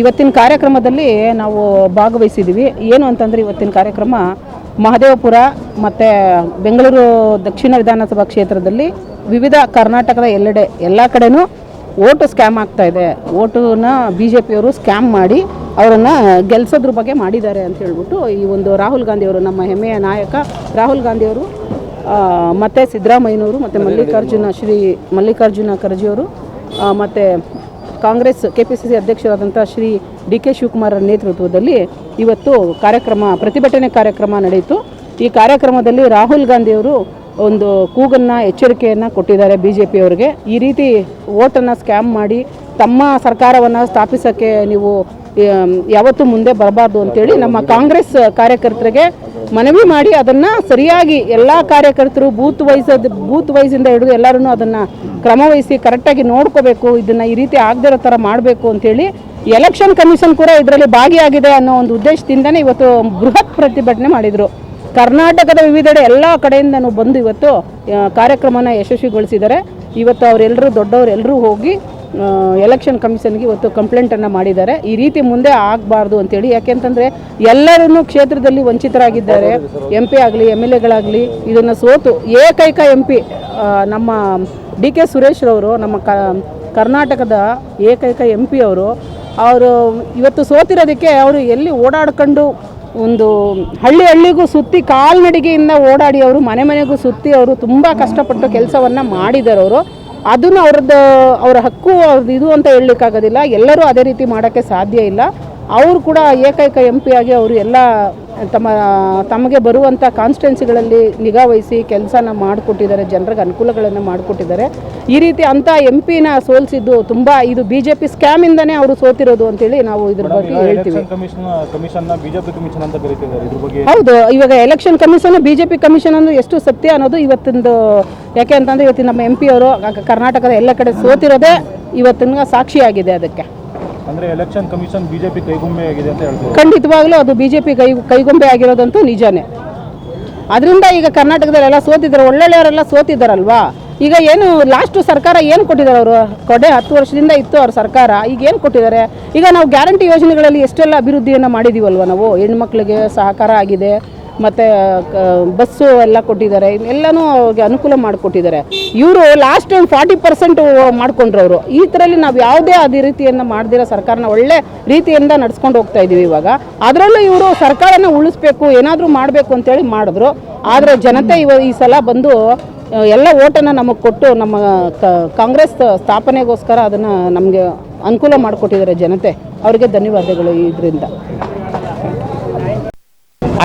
ಇವತ್ತಿನ ಕಾರ್ಯಕ್ರಮದಲ್ಲಿ ನಾವು ಭಾಗವಹಿಸಿದ್ದೀವಿ. ಏನು ಅಂತಂದರೆ ಇವತ್ತಿನ ಕಾರ್ಯಕ್ರಮ ಮಹದೇವಪುರ ಮತ್ತು ಬೆಂಗಳೂರು ದಕ್ಷಿಣ ವಿಧಾನಸಭಾ ಕ್ಷೇತ್ರದಲ್ಲಿ ವಿವಿಧ ಕರ್ನಾಟಕದ ಎಲ್ಲೆಡೆ ಎಲ್ಲ ಕಡೆನೂ ಓಟು ಸ್ಕ್ಯಾಮ್ ಆಗ್ತಾಯಿದೆ. ಓಟುನ BJPಯವರು ಸ್ಕ್ಯಾಮ್ ಮಾಡಿ ಅವರನ್ನು ಗೆಲ್ಲಿಸೋದ್ರ ಬಗ್ಗೆ ಮಾಡಿದ್ದಾರೆ ಅಂತ ಹೇಳ್ಬಿಟ್ಟು ಈ ಒಂದು ರಾಹುಲ್ ಗಾಂಧಿಯವರು, ನಮ್ಮ ಹೆಮ್ಮೆಯ ನಾಯಕ ರಾಹುಲ್ ಗಾಂಧಿಯವರು ಮತ್ತು ಸಿದ್ದರಾಮಯ್ಯನವರು ಮತ್ತು ಮಲ್ಲಿಕಾರ್ಜುನ ಖರ್ಗೆಯವರು ಮತ್ತು ಕಾಂಗ್ರೆಸ್ KPCC ಅಧ್ಯಕ್ಷರಾದಂಥ ಶ್ರೀ DK ಶಿವಕುಮಾರ್ ನೇತೃತ್ವದಲ್ಲಿ ಇವತ್ತು ಪ್ರತಿಭಟನೆ ಕಾರ್ಯಕ್ರಮ ನಡೆಯಿತು. ಈ ಕಾರ್ಯಕ್ರಮದಲ್ಲಿ ರಾಹುಲ್ ಗಾಂಧಿಯವರು ಒಂದು ಕೂಗನ್ನು, ಎಚ್ಚರಿಕೆಯನ್ನು ಕೊಟ್ಟಿದ್ದಾರೆ BJPಯವರಿಗೆ. ಈ ರೀತಿ ಓಟನ್ನು ಸ್ಕ್ಯಾಮ್ ಮಾಡಿ ತಮ್ಮ ಸರ್ಕಾರವನ್ನು ಸ್ಥಾಪಿಸೋಕ್ಕೆ ನೀವು ಯಾವತ್ತೂ ಮುಂದೆ ಬರಬಾರ್ದು ಅಂತೇಳಿ ನಮ್ಮ ಕಾಂಗ್ರೆಸ್ ಕಾರ್ಯಕರ್ತರಿಗೆ ಮನವಿ ಮಾಡಿ ಅದನ್ನು ಸರಿಯಾಗಿ ಎಲ್ಲ ಕಾರ್ಯಕರ್ತರು ಬೂತ್ ವೈಸಿಂದ ಹಿಡಿದು ಎಲ್ಲರೂ ಅದನ್ನು ಕ್ರಮವಹಿಸಿ ಕರೆಕ್ಟಾಗಿ ನೋಡ್ಕೋಬೇಕು, ಇದನ್ನು ಈ ರೀತಿ ಆಗದಿರೋ ಥರ ಮಾಡಬೇಕು ಅಂಥೇಳಿ ಎಲೆಕ್ಷನ್ ಕಮಿಷನ್ ಕೂಡ ಇದರಲ್ಲಿ ಭಾಗಿಯಾಗಿದೆ ಅನ್ನೋ ಒಂದು ಉದ್ದೇಶದಿಂದನೇ ಇವತ್ತು ಬೃಹತ್ ಪ್ರತಿಭಟನೆ ಮಾಡಿದರು. ಕರ್ನಾಟಕದ ವಿವಿಧೆಡೆ ಎಲ್ಲ ಕಡೆಯಿಂದನೂ ಬಂದು ಇವತ್ತು ಕಾರ್ಯಕ್ರಮನ ಯಶಸ್ವಿಗೊಳಿಸಿದ್ದಾರೆ. ಇವತ್ತು ಅವರೆಲ್ಲರೂ ದೊಡ್ಡವರೆಲ್ಲರೂ ಹೋಗಿ ಎಲೆಕ್ಷನ್ ಕಮಿಷನ್ಗೆ ಇವತ್ತು ಕಂಪ್ಲೇಂಟನ್ನು ಮಾಡಿದ್ದಾರೆ. ಈ ರೀತಿ ಮುಂದೆ ಆಗಬಾರ್ದು ಅಂತೇಳಿ. ಯಾಕೆಂತಂದರೆ ಎಲ್ಲರೂ ಕ್ಷೇತ್ರದಲ್ಲಿ ವಂಚಿತರಾಗಿದ್ದಾರೆ. MP ಆಗಲಿ MLAಗಳಾಗಲಿ ಇದನ್ನು ಸೋತು ಏಕೈಕ MP ನಮ್ಮ DK ಸುರೇಶ್ರವರು, ನಮ್ಮ ಕರ್ನಾಟಕದ ಏಕೈಕ MP ಅವರು ಇವತ್ತು ಸೋತಿರೋದಕ್ಕೆ ಅವರು ಎಲ್ಲಿ ಓಡಾಡ್ಕೊಂಡು ಒಂದು ಹಳ್ಳಿಗೂ ಸುತ್ತಿ ಕಾಲ್ನಡಿಗೆಯಿಂದ ಓಡಾಡಿ ಅವರು ಮನೆಗೂ ಸುತ್ತಿ ಅವರು ತುಂಬ ಕಷ್ಟಪಟ್ಟು ಕೆಲಸವನ್ನು ಮಾಡಿದ್ದಾರೆ. ಅದನ್ನು ಅವರ ಹಕ್ಕು ಅವ್ರದ್ದು ಇದು ಅಂತ ಹೇಳಲಿಕ್ಕಾಗೋದಿಲ್ಲ. ಎಲ್ಲರೂ ಅದೇ ರೀತಿ ಮಾಡೋಕ್ಕೆ ಸಾಧ್ಯ ಇಲ್ಲ. ಅವರು ಕೂಡ ಏಕೈಕ MP ಆಗಿ ಅವರು ಎಲ್ಲ ತಮಗೆ ಬರುವಂಥ ಕಾನ್ಸ್ಟಿಟ್ಯುನ್ಸಿಗಳಲ್ಲಿ ನಿಗಾವಹಿಸಿ ಕೆಲಸನ ಮಾಡಿಕೊಟ್ಟಿದ್ದಾರೆ, ಜನರಿಗೆ ಅನುಕೂಲಗಳನ್ನು ಮಾಡಿಕೊಟ್ಟಿದ್ದಾರೆ. ಈ ರೀತಿ ಅಂಥ MP-ನ ಸೋಲಿಸಿದ್ದು ತುಂಬ ಇದು BJP ಸ್ಕ್ಯಾಮಿಂದನೇ ಅವರು ಸೋತಿರೋದು ಅಂತೇಳಿ ನಾವು ಇದ್ರ ಬಗ್ಗೆ ಹೇಳ್ತೀವಿ. ಹೌದು, ಇವಾಗ ಎಲೆಕ್ಷನ್ ಕಮಿಷನ್ BJP ಕಮಿಷನ್ ಅಂದ್ರೆ ಎಷ್ಟು ಸತ್ಯ ಅನ್ನೋದು ಇವತ್ತಿಂದು. ಯಾಕೆ ಅಂತಂದರೆ ಇವತ್ತಿನ ನಮ್ಮ MP ಅವರು ಕರ್ನಾಟಕದ ಎಲ್ಲ ಕಡೆ ಸೋತಿರೋದೇ ಇವತ್ತಿನ ಸಾಕ್ಷಿಯಾಗಿದೆ. ಅದಕ್ಕೆ ಅಂದರೆ ಎಲೆಕ್ಷನ್ ಕಮಿಷನ್ BJP ಕೈಗೊಂಬೆ ಆಗಿದೆ ಅಂತ ಹೇಳ್ತೀವಿ. ಖಂಡಿತವಾಗ್ಲೂ ಅದು BJP ಕೈಗೊಂಬೆ ಆಗಿರೋದಂತೂ ನಿಜಾನೇ. ಅದರಿಂದ ಈಗ ಕರ್ನಾಟಕದಲ್ಲೆಲ್ಲ ಸೋತಿದ್ದಾರೆ, ಒಳ್ಳೊಳ್ಳೆಯವರೆಲ್ಲ ಸೋತಿದ್ದಾರಲ್ವಾ. ಈಗ ಏನು ಲಾಸ್ಟು ಸರ್ಕಾರ ಏನು ಕೊಟ್ಟಿದ್ದಾರೆ ಅವರು? 10 ವರ್ಷದಿಂದ ಇತ್ತು ಅವ್ರ ಸರ್ಕಾರ. ಈಗ ಏನು ಕೊಟ್ಟಿದ್ದಾರೆ? ಈಗ ನಾವು ಗ್ಯಾರಂಟಿ ಯೋಜನೆಗಳಲ್ಲಿ ಎಷ್ಟೆಲ್ಲ ಅಭಿವೃದ್ಧಿಯನ್ನು ಮಾಡಿದ್ದೀವಲ್ವ ನಾವು. ಹೆಣ್ಮಕ್ಳಿಗೆ ಸಹಕಾರ ಆಗಿದೆ, ಮತ್ತು ಬಸ್ಸು ಎಲ್ಲ ಕೊಟ್ಟಿದ್ದಾರೆ, ಎಲ್ಲನೂ ಅವ್ರಿಗೆ ಅನುಕೂಲ ಮಾಡಿಕೊಟ್ಟಿದ್ದಾರೆ. ಇವರು ಲಾಸ್ಟ್ ಟೈಮ್ 40% ಮಾಡ್ಕೊಂಡ್ರು ಅವರು. ಈ ಥರಲ್ಲಿ ನಾವು ಯಾವುದೇ ಅದೇ ರೀತಿಯನ್ನು ಮಾಡ್ದಿರೋ ಸರ್ಕಾರನ ಒಳ್ಳೆ ರೀತಿಯಿಂದ ನಡ್ಸ್ಕೊಂಡು ಹೋಗ್ತಾ ಇದ್ದೀವಿ. ಇವಾಗ ಅದರಲ್ಲೂ ಇವರು ಸರ್ಕಾರನ ಉಳಿಸ್ಬೇಕು, ಏನಾದರೂ ಮಾಡಬೇಕು ಅಂತೇಳಿ ಮಾಡಿದ್ರು. ಆದರೆ ಜನತೆ ಈ ಸಲ ಬಂದು ಎಲ್ಲ ಓಟನ್ನು ನಮಗೆ ಕೊಟ್ಟು ನಮ್ಮ ಕಾಂಗ್ರೆಸ್ ಸ್ಥಾಪನೆಗೋಸ್ಕರ ಅದನ್ನು ನಮಗೆ ಅನುಕೂಲ ಮಾಡಿಕೊಟ್ಟಿದ್ದಾರೆ ಜನತೆ. ಅವರಿಗೆ ಧನ್ಯವಾದಗಳು. ಇದರಿಂದ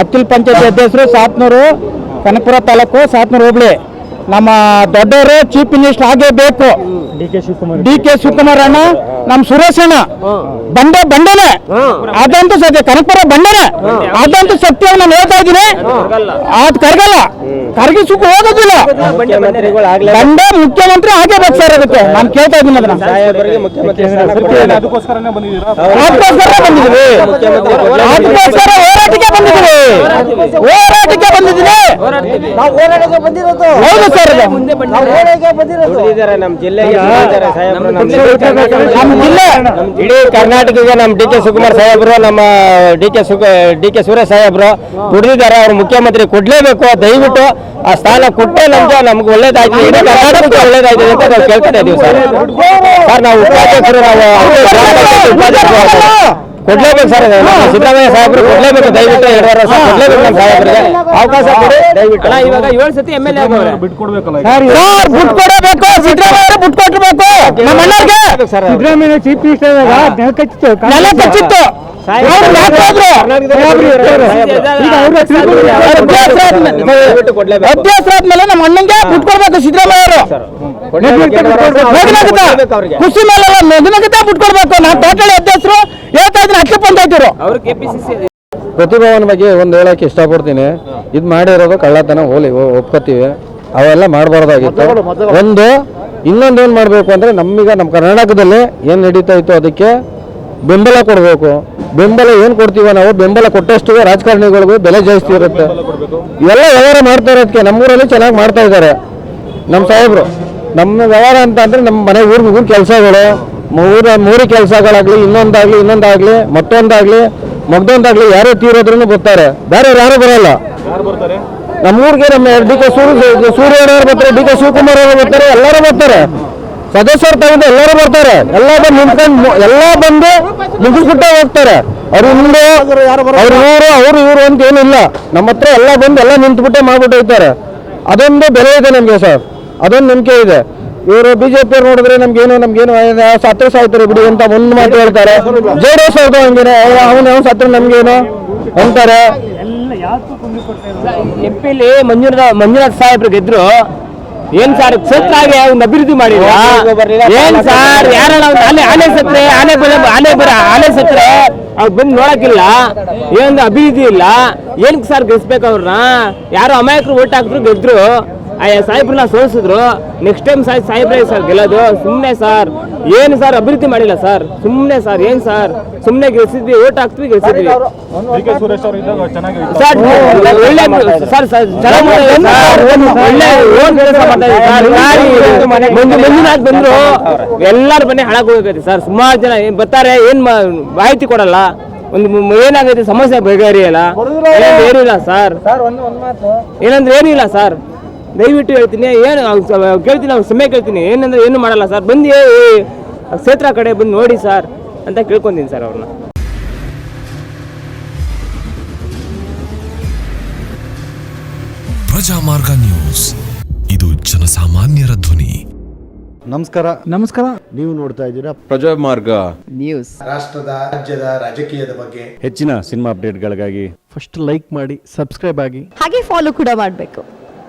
ಅಖಿಲ್ ಪಂಚಾಯತ್ ಅಧ್ಯಕ್ಷರು ಸಾತ್ನೂರು, ಕನಕಪುರ ತಾಲೂಕು, ಸಾತ್ನೂರು ಹೋಬಳಿ. ನಮ್ಮ ದೊಡ್ಡವರು ಚೀಫ್ ಮಿನಿಸ್ಟರ್ ಆಗೇ ಬೇಕು. DK ಶಿವಕುಮಾರ್ ಅಣ್ಣ, ನಮ್ಮ ಸುರೇಶ್ ಅಣ್ಣ ಬಂಡನೆ ಅದಂತೂ ಸತ್ಯ. ಕನಕಪುರ ಬಂಡನೆ ಅದಂತೂ ಸತ್ಯ. ನಾನು ಹೇಳ್ತಾ ಇದ್ದೀನಿ, ಅದು ಕರಗಲ್ಲ, ಕರಗಿಸಕ್ಕೂ ಹೋಗೋದಿಲ್ಲ. ಬಂಡೆ ಮುಖ್ಯಮಂತ್ರಿ ಆಗೇ ಬೇಕು ಸರ್. ಅದಕ್ಕೆ ನಾನು ಕೇಳ್ತಾ ಇದ್ದೀನಿ, ಅದಕ್ಕೋಸ್ಕರ ಬಂದಿದ್ದೀವಿ, ಅದಕ್ಕೋಸ್ಕರ ಹೋರಾಟಕ್ಕೆ ಬಂದಿದ್ದೀವಿ. ಹೌದು ಸರ್, ನಮ್ಮ ಜಿಲ್ಲೆಗೆ ಇಡೀ ಕರ್ನಾಟಕಕ್ಕೆ ನಮ್ಮ DK ಶಿವಕುಮಾರ್ ಸಾಹೇಬರು, ನಮ್ಮ DK ಸುರೇಶ್ ಸಾಹೇಬರು ದುಡಿದಿದ್ದಾರೆ. ಅವ್ರು ಮುಖ್ಯಮಂತ್ರಿ ಕೊಡ್ಲೇಬೇಕು. ದಯವಿಟ್ಟು ಆ ಸ್ಥಾನ ಕೊಟ್ಟೆ ನಮ್ಗೆ ಒಳ್ಳೇದಾಯ್ತು, ಇಡೀ ಕರ್ನಾಟಕಕ್ಕೆ ಒಳ್ಳೇದಾಯ್ತು ಅಂತ ನಾವು ಕೇಳ್ತಾ ಇದ್ದೀವಿ ಸರ್. ನಾವು ಉಪಾಧ್ಯಕ್ಷರು, ಕೊಡ್ಲೇಬೇಕು ಸರ್. ಸಿದ್ದರಾಮಯ್ಯ ಸಾಹೇಬರು ಕೊಡ್ಲೇಬೇಕು, ದಯವಿಟ್ಟು 2 ವರ್ಷ ಕೊಡ್ಲೇಬೇಕು ನಮ್ಮ ಸಾಹೇಬರಿಗೆ ಅವಕಾಶ ಕೊಡಿ ದಯವಿಟ್ಟು. ಇವಾಗ 7 ಸತಿ MLA ಬಿಟ್ಕೊಡ್ಬೇಕಲ್ಲ, ಬಿಟ್ಕೊಡಬೇಕು. ಸಿದ್ದರಾಮಯ್ಯ ಬಿಟ್ಕೊಟ್ಟಿರ್ಬೇಕು. ನಮ್ಮ ಅಣ್ಣರಿಗೆ ಸಿದ್ದರಾಮಯ್ಯ ಚೀಫ್ ಮಿನಿಸ್ಟರ್ ನೆಲ ಕಚ್ಚಿತ್ತು. ಅಭ್ಯಾಸರಾದ್ಮೇಲೆ ನಮ್ಮ ಅಣ್ಣಂಗೆ ಬಿಟ್ಕೊಡ್ಬೇಕು ಸಿದ್ದರಾಮಯ್ಯ ಅವರು. ಖುಷಿ ಮೇಲೆಲ್ಲ ಮೆದುನಗತ ಬಿಟ್ಕೊಡ್ಬೇಕು. ನಾವು ಟೋಟಲ್ ಅಧ್ಯಕ್ಷರು ಹೇಳ್ತಾ ಇದ್ರೆ ಅಖಿಲ ಪಂಚಾಯತ್ ಅವರು ಪ್ರತಿಭಾವನ ಬಗ್ಗೆ ಒಂದು ಹೇಳಕ್ಕೆ ಇಷ್ಟಪಡ್ತೀನಿ. ಇದು ಮಾಡಿರೋದು ಕಳ್ಳತನ ಒಪ್ಕೋತೀವಿ, ಅವೆಲ್ಲ ಮಾಡಬಾರ್ದಾಗಿತ್ತು. ಇನ್ನೊಂದೇನು ಮಾಡಬೇಕು ಅಂದರೆ ನಮ್ಮ ಕರ್ನಾಟಕದಲ್ಲಿ ಏನು ನಡೀತಾ ಇತ್ತು ಅದಕ್ಕೆ ಬೆಂಬಲ ಕೊಡಬೇಕು. ಬೆಂಬಲ ಏನು ಕೊಡ್ತೀವ ನಾವು, ಬೆಂಬಲ ಕೊಟ್ಟಷ್ಟು ರಾಜಕಾರಣಿಗಳಿಗೂ ಬೆಲೆ ಜಾಸ್ತಿ ಇರುತ್ತೆ. ಎಲ್ಲ ವ್ಯವಹಾರ ಮಾಡ್ತಾ ಇರೋದಕ್ಕೆ ನಮ್ಮೂರಲ್ಲಿ ಚೆನ್ನಾಗಿ ಮಾಡ್ತಾ ಇದ್ದಾರೆ ನಮ್ಮ ಸಾಹೇಬರು. ನಮ್ಮ ವ್ಯವಹಾರ ಅಂತ ಅಂದರೆ ನಮ್ಮ ಮನೆ ಊರು ಕೆಲಸಗಳು ಮೂರು ಕೆಲಸಗಳಾಗ್ಲಿ ಇನ್ನೊಂದಾಗ್ಲಿ ಮತ್ತೊಂದಾಗ್ಲಿ ಮಗ್ದೊಂದಾಗ್ಲಿ ಯಾರೇ ತೀರೋದ್ರೂ ಬರ್ತಾರೆ, ಬೇರೆ ಯಾರು ಬರಲ್ಲ. ಯಾರು ಬರ್ತಾರೆ? ನಮ್ಮೂರಿಗೆ ನಮ್ಮ ಡಿ ಕೆ ಸೂರ್ಯ ಅವರು ಬರ್ತಾರೆ, ಡಿ ಕೆ ಶಿವಕುಮಾರ್ ಅವರು ಬರ್ತಾರೆ, ಎಲ್ಲರೂ ಬರ್ತಾರೆ. ಸದಸ್ಯರು ತಗೊಂಡು ಎಲ್ಲರೂ ಬರ್ತಾರೆ. ಎಲ್ಲ ಬಂದು ನಿಂತ್ಕೊಂಡು ಬಂದು ಮುಗಿಸ್ಬಿಟ್ಟೆ ಹೋಗ್ತಾರೆ. ಅವ್ರು ಹಿಂದೆ ಅವ್ರು ಇವರು ಅಂತ ಏನಿಲ್ಲ. ನಮ್ಮ ಹತ್ರ ಎಲ್ಲ ಬಂದು ಎಲ್ಲ ನಿಂತ್ಬಿಟ್ಟೆ ಮಾಡ್ಬಿಟ್ಟು ಹೋಗ್ತಾರೆ. ಅದೊಂದು ಬೆಲೆ ಇದೆ ನಮಗೆ ಸರ್, ಅದೊಂದು ನಂಬಿಕೆ ಇದೆ. ಇವರು ಬಿಜೆಪಿ ಅವ್ರು ನೋಡಿದ್ರೆ ನಮ್ಗೇನು ಸತ್ರ ಸಾಯ್ತಾರೆ ಬಿಡಿ ಅಂತ ಒಂದು ಮಾತು ಹೇಳ್ತಾರೆ. JDS ಅವ್ರದ್ದು ಹಂಗೇನೆ, ಅವನು ಸತ್ರ ನಮ್ಗೇನು ಅಂತಾರೆ. MP ಮಂಜುನಾಥ್ ಸಾಹೇಬ್ರು ಗೆದ್ರು. ಏನ್ ಸರ್ ಕ್ಷೇತ್ರ ಆಗಿ ಒಂದು ಅಭಿವೃದ್ಧಿ ಮಾಡಿಲ್ಲ. ಏನ್ ಸರ್ ಯಾರಲ್ಲ ಆನೆ ಸತ್ರೆ ಆನೆ ಸತ್ರೆ ಅವ್ರು ಬಂದು ನೋಡಕ್ಕಿಲ್ಲ. ಏನು ಅಭಿವೃದ್ಧಿ ಇಲ್ಲ. ಏನಕ್ಕೆ ಸರ್ ಗೆಲ್ಸ್ಬೇಕು ಅವ್ರನ್ನ? ಯಾರು ಅಮಾಯಕರು ಓಟ್ ಹಾಕಿದ್ರು ಗೆದ್ರು. ಸಾಹೇಬ್ರನ್ನ ಸೋಲಿಸಿದ್ರು. ನೆಕ್ಸ್ಟ್ ಟೈಮ್ ಸಾಹೇಬ್ರೆ ಸರ್ ಗೆಲ್ಲೋದು. ಸುಮ್ಮನೆ ಸರ್ ಏನು ಸರ್ ಅಭಿವೃದ್ಧಿ ಮಾಡಿಲ್ಲ ಸರ್. ಸುಮ್ಮನೆ ಸರ್ ಏನ್ ಸರ್ ಸುಮ್ಮನೆ ಗೆಲ್ಸಿದ್ವಿ, ಓಟ್ ಹಾಕ್ತಿವಿ ಗೆಲ್ಸಿದ್ವಿ DK ಸುರೇಶ್ ಅವರು ಇದ್ದಾಗ ಚೆನ್ನಾಗಿತ್ತು ಸರ್. ಒಳ್ಳೆ ಸರ್ ಮಂಜುನಾಥ್ ಬಂದ್ರು ಎಲ್ಲಾರ ಮನೆ ಹಾಳಾಗ್ ಹೋಗೈತೆ ಸರ್. ಸುಮಾರು ಜನ ಬರ್ತಾರೆ, ಏನ್ ಮಾಹಿತಿ ಕೊಡಲ್ಲ. ಒಂದು ಏನಾಗೈತೆ ಸಮಸ್ಯೆ ಬಗೆಹರಿಯಲ್ಲ. ಏನಿಲ್ಲ ಸರ್, ಏನಂದ್ರೆ ಏನಿಲ್ಲ ಸರ್. ದಯವಿಟ್ಟು ಹೇಳ್ತೀನಿ, ಏನು ಕೇಳ್ತೀನಿ, ಅವ್ರು ಸಮಯ ಕೇಳ್ತೀನಿ. ಏನಂದ್ರೆ ಏನು ಮಾಡಲ್ಲ ಸರ್. ಬಂದು ಕ್ಷೇತ್ರ ಕಡೆ ಬಂದು ನೋಡಿ ಸರ್ ಅಂತ ಕೇಳ್ಕೊಂತೀನಿ ಸರ್ ಅವ್ರನ್ನ. ಪ್ರಜಾಮಾರ್ಗ ನ್ಯೂಸ್, ಇದು ಜನಸಾಮಾನ್ಯರ ಧ್ವನಿ. ನಮಸ್ಕಾರ. ನೀವು ನೋಡ್ತಾ ಇದ್ದೀರಾ ಪ್ರಜಾಮಾರ್ಗ ನ್ಯೂಸ್. ರಾಷ್ಟ್ರದ ರಾಜ್ಯದ ರಾಜಕೀಯದ ಬಗ್ಗೆ ಹೆಚ್ಚಿನ ಸಿನಿಮಾ ಅಪ್ಡೇಟ್ಗಳಿಗಾಗಿ ಫಸ್ಟ್ ಲೈಕ್ ಮಾಡಿ, ಸಬ್ಸ್ಕ್ರೈಬ್ ಆಗಿ, ಹಾಗೆ ಫಾಲೋ ಕೂಡ ಮಾಡಬೇಕು.